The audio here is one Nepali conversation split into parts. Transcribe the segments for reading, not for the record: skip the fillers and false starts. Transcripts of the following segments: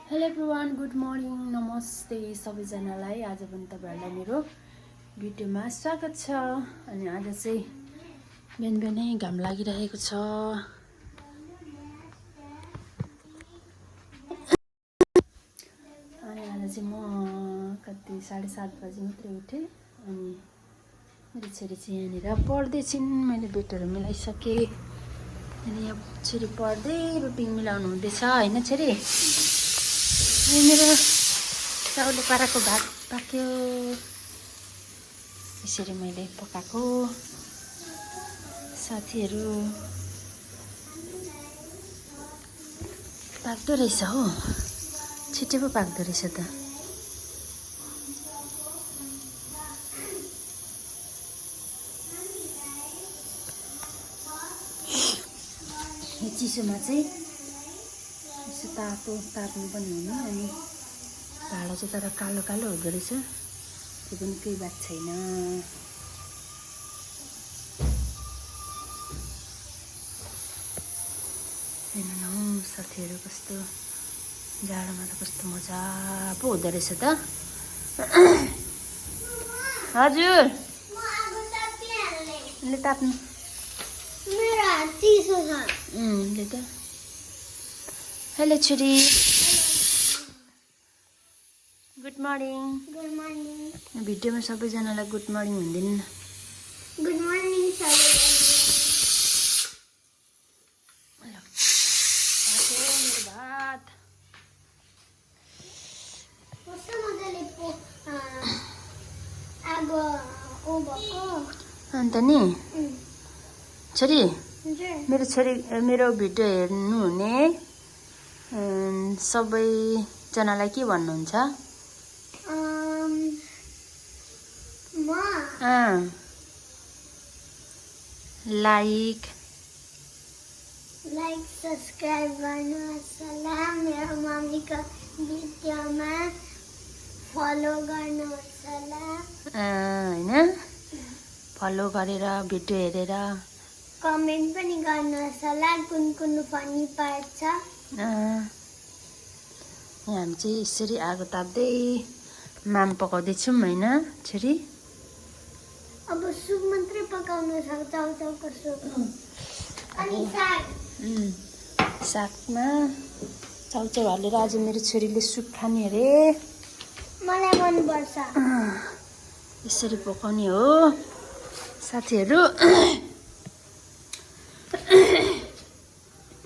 हेलो एभ्रिवान, गुड मर्निङ, नमस्ते सबैजनालाई। आज पनि तपाईँहरूलाई मेरो भिडियोमा स्वागत छ। अनि आज चाहिँ बिहान बिहानै घाम लागिरहेको छ। अनि आज चाहिँ म कति 7:30 बजी मात्रै उठेँ। अनि मेरो छोरी चाहिँ यहाँनिर पढ्दैछिन्। मैले बेडहरू मिलाइसकेँ। अनि यहाँ छोरी पढ्दै रुटिन मिलाउनु हुँदैछ होइन छोरी? मेरो चाउले पाराको भात पाक्यो। यसरी मैले पकाएको। साथीहरू पाक्दो रहेछ हो, छिट्टै पो पाक्दो रहेछ त। यो चिसोमा चाहिँ यसो ताप्नु पनि हुनु। अनि भाँडा चाहिँ तर कालो कालो हुँदो रहेछ, त्यो पनि केही बात छैन। हेर्नु साथीहरू, कस्तो जाडोमा त कस्तो मजा पो हुँदो रहेछ त। हजुर ले ताप्नु ले त। हेलो छोरी, गुड मर्निङ। Good morning. भिडियोमा सबैजनालाई गुड मर्निङ भनिदिनु न। गुड मर्निङ सबैजना। मेरो भात कस्तो मजाले आगो भएको। अन्त नि छोरी, हजुर मेरो भिडियो हेर्नुहुने सबैजनालाई के भन्नुहुन्छ? म लाइक सब्सक्राइब गर्नुहोस् होला। मेरो मम्मीको भिडियोमा फलो गर्नुहोस् होला। होइन, फलो गरेर भिडियो हेरेर कमेन्ट पनि गर्नुहोस् होला कुन फनी पार्ट छ। यहाँ हामी चाहिँ यसरी आगो ताप्दै माम पकाउँदैछौँ होइन छोरी? अब सुप मात्रै पकाउनु छ, चाउचाउको सुप। अनि सागमा चाउचाउ हालेर आज मेरो छोरीले सुप खाने अरे। मलाई मनपर्छ। यसरी पकाउने हो साथीहरू।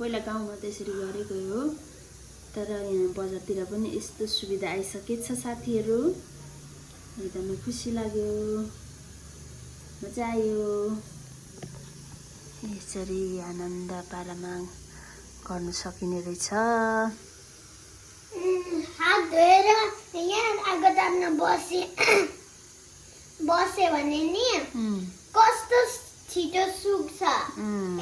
पहिला गाउँमा त यसरी गरेको हो, तर यहाँ बजारतिर पनि यस्तो सुविधा आइसकेछ साथीहरू। एकदमै खुसी लाग्यो, मजा आयो। यसरी आनन्द पारामा गर्नु सकिने रहेछ। हात धोएर यहाँ आगो ताप्न बसे भने नि कस्तो छिटो सुक्छ।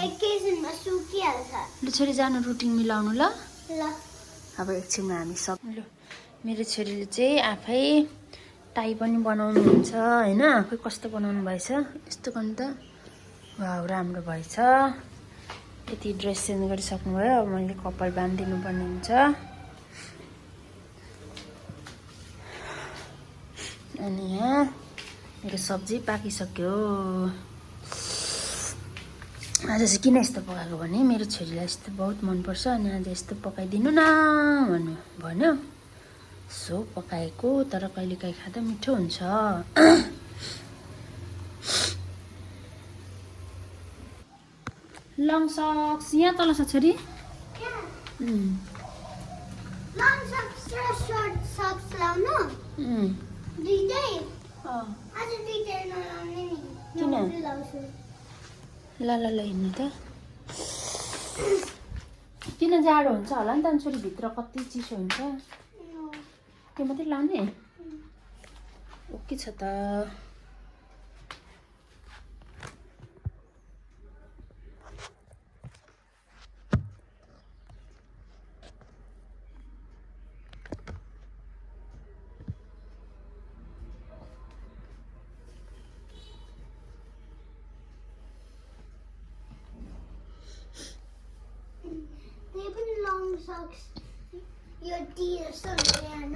एकैछिनमा सुकिहाल्छ। ल छोरी जानु रुटिन मिलाउनु ल। ल अब एकछिनमा हामी सब ल। मेरो छोरीले चाहिँ आफै टाई पनि बनाउनुहुन्छ होइन। आफै कस्तो बनाउनु भएछ, यस्तो गर्नु त वाउ राम्रो भएछ। यति ड्रेस चेन्ज गरिसक्नुभयो। अब मैले कपाल बाँधिदिनु पर्ने हुन्छ। अनि यहाँ मेरो सब्जी पाकिसक्यो। आज चाहिँ किन यस्तो पकाएको भने मेरो छोरीलाई यस्तो बहुत मनपर्छ। अनि आज यस्तो पकाइदिनु न भन्यो, सो पकाएको। तर कहिलेकाहीँ खाँदा मिठो हुन्छ। लङ सक्स यहाँ तल छ छोरी। लङ सक्स र सर्ट सक्स लाउनु दुईटै। आज दुईटै नलाउने नि। किन? लाउँछु। ल हिँड्नु त। किन जाडो हुन्छ होला नि त छोरी, भित्र कति चिसो हुन्छ। त्यो मात्रै लाउने ओके छ त। त्यही पनि लङ सक्स यो टी जस्तो होइन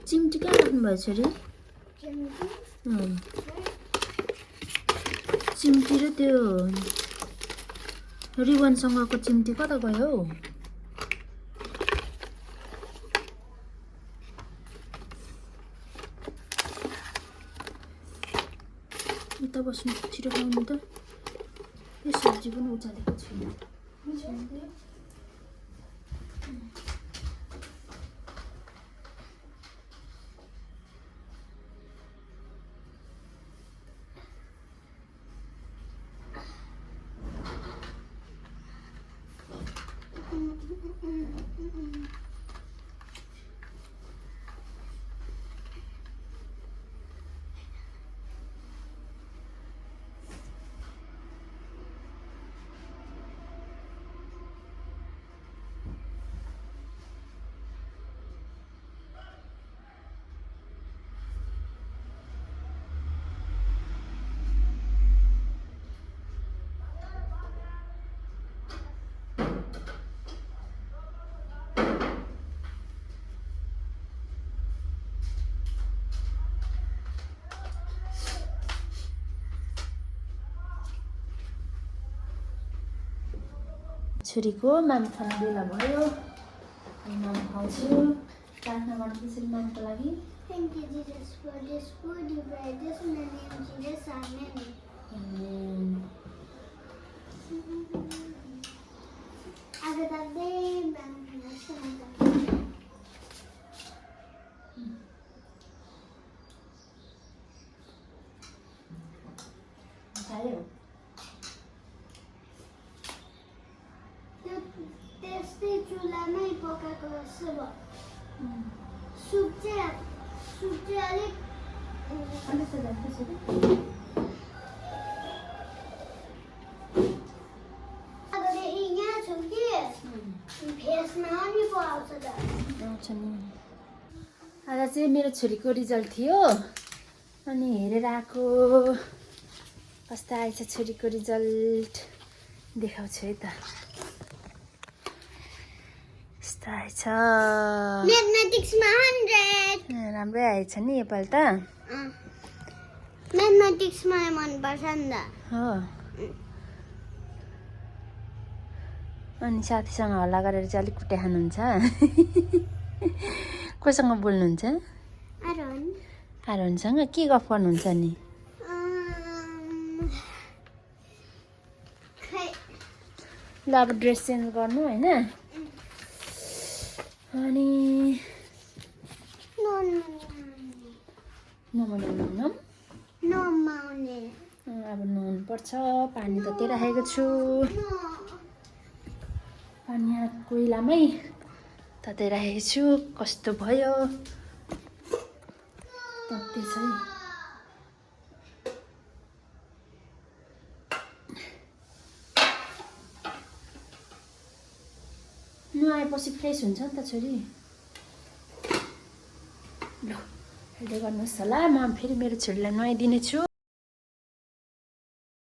चिम्टी कहाँ राख्नुभयो छोरी? चिम्टी र त्यो रिबनसँगको चिम्टी कता गयो हौ? उता बस्नु छिटो खाउनु त। यो सब्जी पनि उचालेको छुइनँ। छोरीको माम खाने बेला भयो। माम खुवाउँछु। प्रार्थना गर्नु त्यसरी मामको लागि। Thank you, Jesus, for this food you brought us in the name of Jesus. Amen. Have a good day. खायो? त्यस्तै चुलामै पकाएको जस्तो भयो। सुप चाहिँ अलिक अबदेखि यहाँ छु कि फेसमा पनि पाउँछ त आउँछ नि। आज चाहिँ मेरो छोरीको रिजल्ट थियो अनि हेरेर आएको। कस्तो आएछ छोरीको रिजल्ट देखाउँछु है त। यस्तो आएछ। म्याथमेटिक्समा 100। राम्रै आएछ नि योपालि त। म्याथमेटिक्समा मनपर्छ नि त। हो। अनि साथीसँग हल्ला गरेर चाहिँ अलिक कुटे खानुहुन्छ? कोसँग बोल्नुहुन्छ? आरोहनसँग के गफ गर्नुहुन्छ नि? ल अब ड्रेस चेन्ज गर्नु होइन। अनि नमाउने अब नुहाउनु पर्छ। पानी तताइराखेको छु। पानी यहाँ कोइलामै तताइराखेको छु। कस्तो भयो तत्तिछ है। नुहाएपछि फ्रेस हुन्छ नि त छोरी। ल हेर्दै गर्नुहोस् होला। म फेरि मेरो छोरीलाई नुहाइदिने छु।